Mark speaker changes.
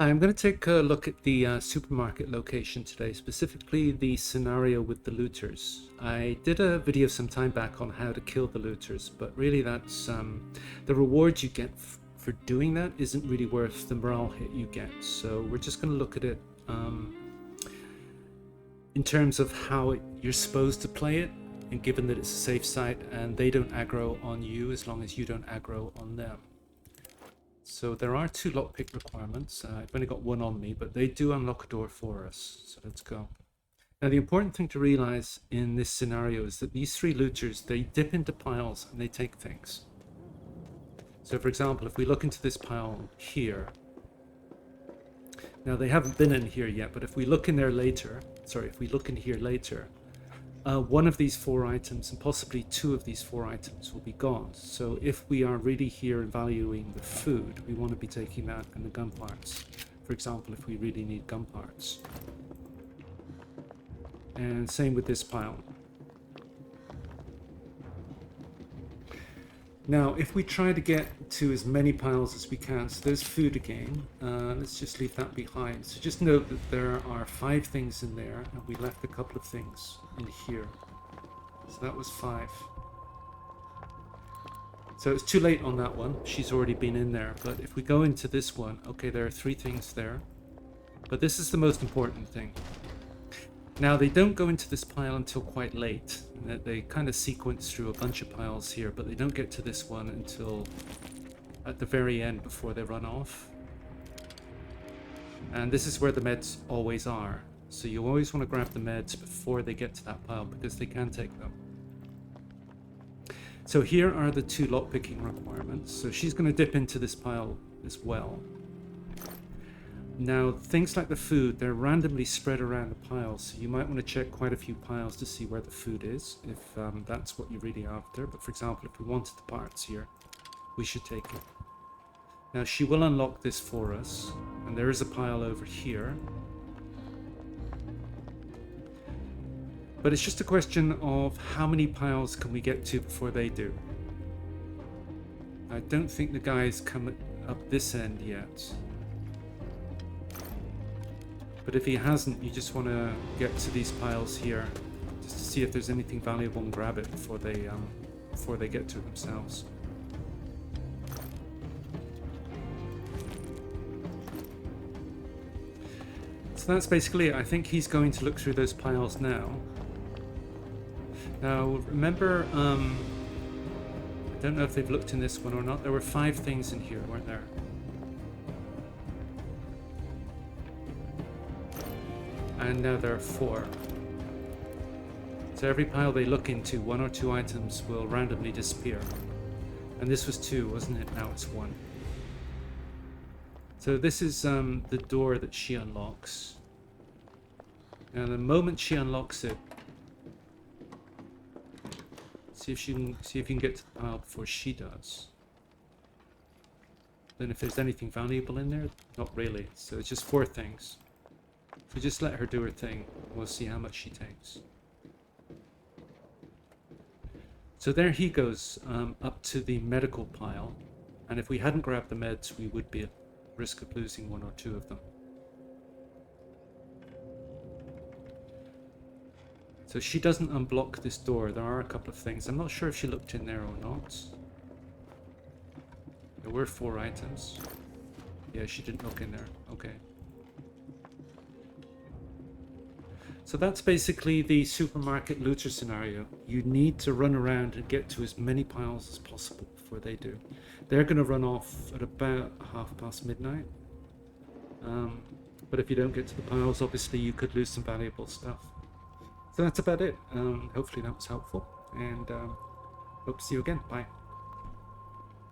Speaker 1: I'm going to take a look at the supermarket location today, specifically the scenario with the looters. I did a video some time back on how to kill the looters, but really that's the rewards you get for doing that isn't really worth the morale hit you get. So we're just going to look at it in terms of how you're supposed to play it, and given that it's a safe site and they don't aggro on you as long as you don't aggro on them. So there are 2 lockpick requirements. I've only got 1 on me, but they do unlock a door for us. So let's go. Now the important thing to realize in this scenario is that these 3 looters, they dip into piles and they take things. So for example, if we look into this pile here, now they haven't been in here yet, but if we look in there later, if we look in here later, 1 of these 4 items and possibly 2 of these 4 items will be gone. So if we are really here valuing the food, we want to be taking that and the gun parts. For example, if we really need gun parts. And same with this pile. Now, if we try to get to as many piles as we can, so there's food again, let's just leave that behind. So just note that there are 5 things in there, and we left a couple of things in here. So that was 5. So it's too late on that one, she's already been in there. But if we go into this one, okay, there are 3 things there. But this is the most important thing. Now, they don't go into this pile until quite late. They kind of sequence through a bunch of piles here, but they don't get to this one until at the very end before they run off. And this is where the meds always are. So you always want to grab the meds before they get to that pile, because they can take them. So here are the 2 lockpicking requirements. So she's going to dip into this pile as well. Now, things like the food, they're randomly spread around the piles, so you might want to check quite a few piles to see where the food is, if that's what you're really after. But for example, if we wanted the parts here, we should take it. Now, she will unlock this for us, and there is a pile over here. But it's just a question of how many piles can we get to before they do. I don't think the guy's come up this end yet. But if he hasn't, you just want to get to these piles here, just to see if there's anything valuable and grab it before they get to it themselves. So that's basically it. I think he's going to look through those piles now. Now remember, I don't know if they've looked in this one or not. There were 5 things in here, weren't there? And now there are 4. So every pile they look into, 1 or 2 items will randomly disappear. And this was 2, wasn't it? Now it's 1. So this is the door that she unlocks. Now the moment she unlocks it, see if you can get to the pile before she does. Then if there's anything valuable in there, not really. So it's just 4 things. So just let her do her thing. We'll see how much she takes. So there he goes up to the medical pile. And if we hadn't grabbed the meds, we would be at risk of losing 1 or 2 of them. So she doesn't unblock this door. There are a couple of things. I'm not sure if she looked in there or not. There were 4 items. Yeah, she didn't look in there. Okay. So that's basically the supermarket looter scenario. You need to run around and get to as many piles as possible before they do. They're going to run off at about midnight. But if you don't get to the piles, obviously you could lose some valuable stuff. So that's about it. Hopefully that was helpful, and hope to see you again. Bye.